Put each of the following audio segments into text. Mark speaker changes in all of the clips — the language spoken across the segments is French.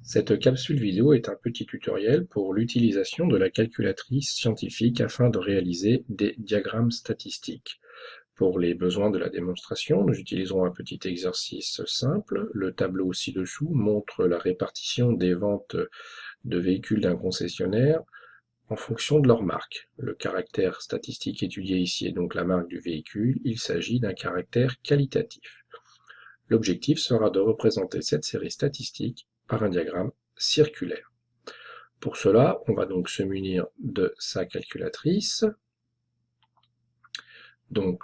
Speaker 1: Cette capsule vidéo est un petit tutoriel pour l'utilisation de la calculatrice scientifique afin de réaliser des diagrammes statistiques. Pour les besoins de la démonstration, nous utiliserons un petit exercice simple. Le tableau ci-dessous montre la répartition des ventes de véhicules d'un concessionnaire en fonction de leur marque. Le caractère statistique étudié ici est donc la marque du véhicule. Il s'agit d'un caractère qualitatif. L'objectif sera de représenter cette série statistique par un diagramme circulaire. Pour cela, on va donc se munir de sa calculatrice. Donc,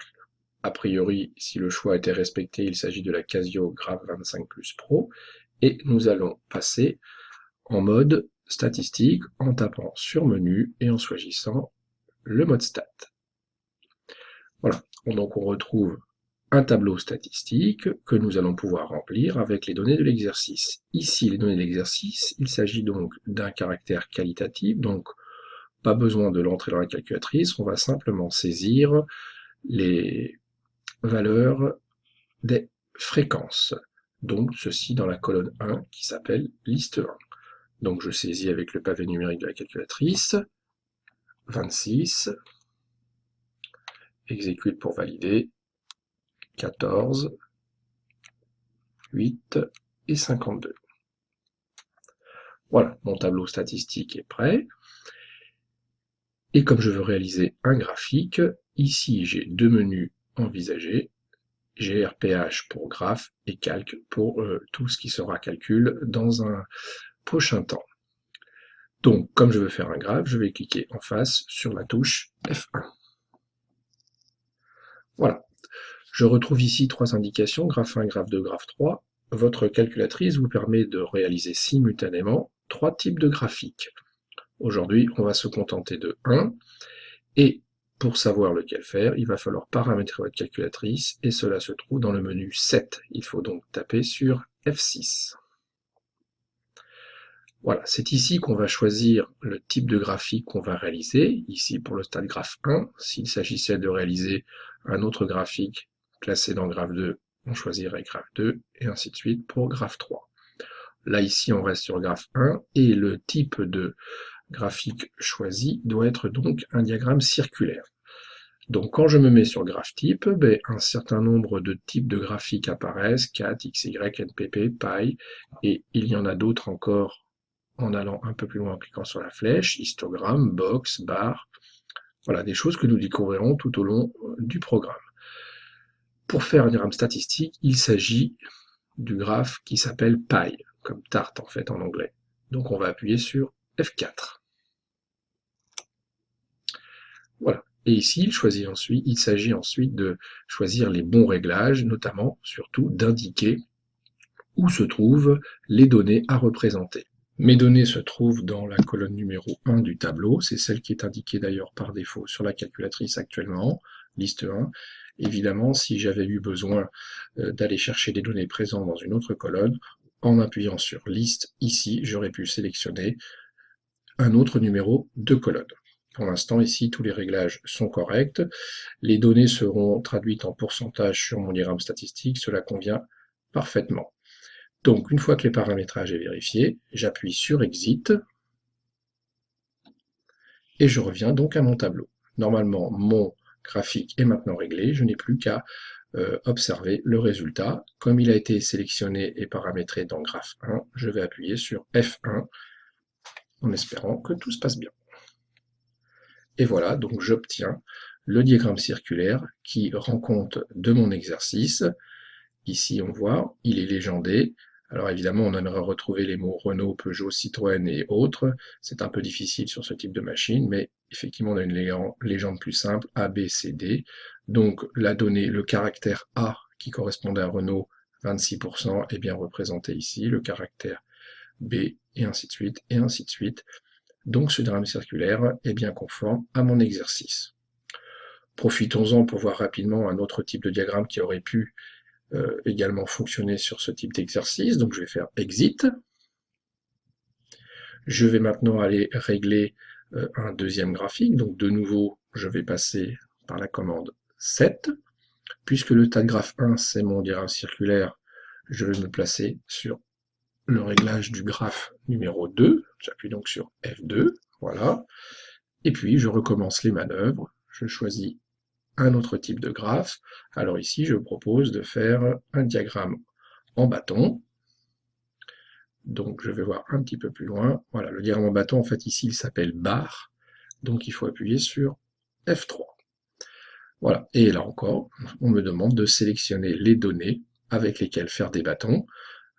Speaker 1: a priori, si le choix était respecté, il s'agit de la Casio Graph 25 Plus Pro. Et nous allons passer en mode statistique en tapant sur menu et en choisissant le mode stat. Voilà, donc on retrouve un tableau statistique que nous allons pouvoir remplir avec les données de l'exercice. Ici, les données de l'exercice, il s'agit donc d'un caractère qualitatif, donc pas besoin de l'entrer dans la calculatrice, on va simplement saisir les valeurs des fréquences. Donc ceci dans la colonne 1 qui s'appelle liste 1. Donc je saisis avec le pavé numérique de la calculatrice, 26, exécute pour valider, 14, 8 et 52. Voilà, mon tableau statistique est prêt. Et comme je veux réaliser un graphique, ici j'ai deux menus envisagés, GRPH pour graphe et calque pour tout ce qui sera calcul dans un prochain temps. Donc, comme je veux faire un graphe, je vais cliquer en face sur la touche F1. Voilà. Je retrouve ici trois indications, graphe 1, graphe 2, graphe 3. Votre calculatrice vous permet de réaliser simultanément trois types de graphiques. Aujourd'hui, on va se contenter de 1. Et pour savoir lequel faire, il va falloir paramétrer votre calculatrice et cela se trouve dans le menu 7. Il faut donc taper sur F6. Voilà, c'est ici qu'on va choisir le type de graphique qu'on va réaliser. Ici pour le stade graphe 1, s'il s'agissait de réaliser un autre graphique classé dans graphe 2, on choisirait graphe 2 et ainsi de suite pour graphe 3. Là ici on reste sur graphe 1 et le type de graphique choisi doit être donc un diagramme circulaire. Donc quand je me mets sur graphe type, un certain nombre de types de graphiques apparaissent, cat, XY, NPP, pie, et il y en a d'autres encore en allant un peu plus loin en cliquant sur la flèche, histogramme, box, barre, voilà, des choses que nous découvrirons tout au long du programme. Pour faire un diagramme statistique, il s'agit du graphe qui s'appelle pie, comme tarte en fait en anglais. Donc on va appuyer sur F4. Voilà. Et ici, il s'agit ensuite de choisir les bons réglages, notamment, surtout, d'indiquer où se trouvent les données à représenter. Mes données se trouvent dans la colonne numéro 1 du tableau, c'est celle qui est indiquée d'ailleurs par défaut sur la calculatrice actuellement, liste 1. Évidemment, si j'avais eu besoin d'aller chercher des données présentes dans une autre colonne, en appuyant sur liste ici, j'aurais pu sélectionner un autre numéro de colonne. Pour l'instant, ici, tous les réglages sont corrects. Les données seront traduites en pourcentage sur mon diagramme statistique. Cela convient parfaitement. Donc, une fois que les paramétrages est vérifié, j'appuie sur Exit et je reviens donc à mon tableau. Normalement, mon graphique est maintenant réglé. Je n'ai plus qu'à observer le résultat. Comme il a été sélectionné et paramétré dans graphe 1, je vais appuyer sur F1 en espérant que tout se passe bien. Et voilà, donc j'obtiens le diagramme circulaire qui rend compte de mon exercice. Ici, on voit, il est légendé. Alors évidemment, on aimerait retrouver les mots Renault, Peugeot, Citroën et autres. C'est un peu difficile sur ce type de machine, mais effectivement, on a une légende plus simple, A, B, C, D. Donc la donnée, le caractère A qui correspondait à Renault, 26%, est bien représenté ici, le caractère B, et ainsi de suite, et ainsi de suite. Donc ce diagramme circulaire est bien conforme à mon exercice. Profitons-en pour voir rapidement un autre type de diagramme qui aurait pu également fonctionner sur ce type d'exercice. Donc je vais faire Exit. Je vais maintenant aller régler un deuxième graphique. Donc de nouveau, je vais passer par la commande 7. Puisque le tas de graphe 1, c'est mon diagramme circulaire, je vais me placer sur le réglage du graphe numéro 2, j'appuie donc sur F2, voilà, et puis je recommence les manœuvres, je choisis un autre type de graphe. Alors ici, je propose de faire un diagramme en bâton. Donc je vais voir un petit peu plus loin. Voilà, le diagramme en bâton, en fait, ici, il s'appelle barre. Donc il faut appuyer sur F3. Voilà, et là encore, on me demande de sélectionner les données avec lesquelles faire des bâtons.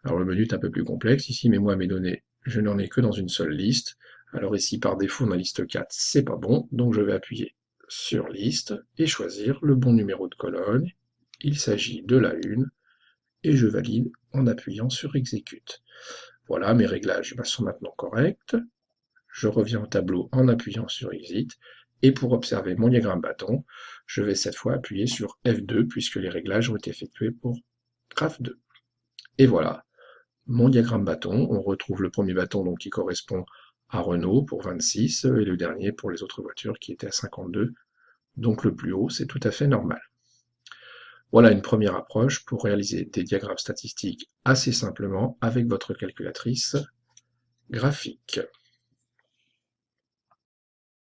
Speaker 1: Alors le menu est un peu plus complexe ici, mais moi, mes données, je n'en ai que dans une seule liste. Alors ici, par défaut, dans la liste 4, c'est pas bon, donc je vais appuyer sur liste et choisir le bon numéro de colonne. Il s'agit de la 1, et je valide en appuyant sur exécute. Voilà, mes réglages sont maintenant corrects. Je reviens au tableau en appuyant sur exit, et pour observer mon diagramme bâton, je vais cette fois appuyer sur F2 puisque les réglages ont été effectués pour graphe 2. Et voilà, mon diagramme bâton, on retrouve le premier bâton donc, qui correspond à Renault pour 26 et le dernier pour les autres voitures qui étaient à 52. Donc le plus haut, c'est tout à fait normal. Voilà une première approche pour réaliser des diagrammes statistiques assez simplement avec votre calculatrice graphique.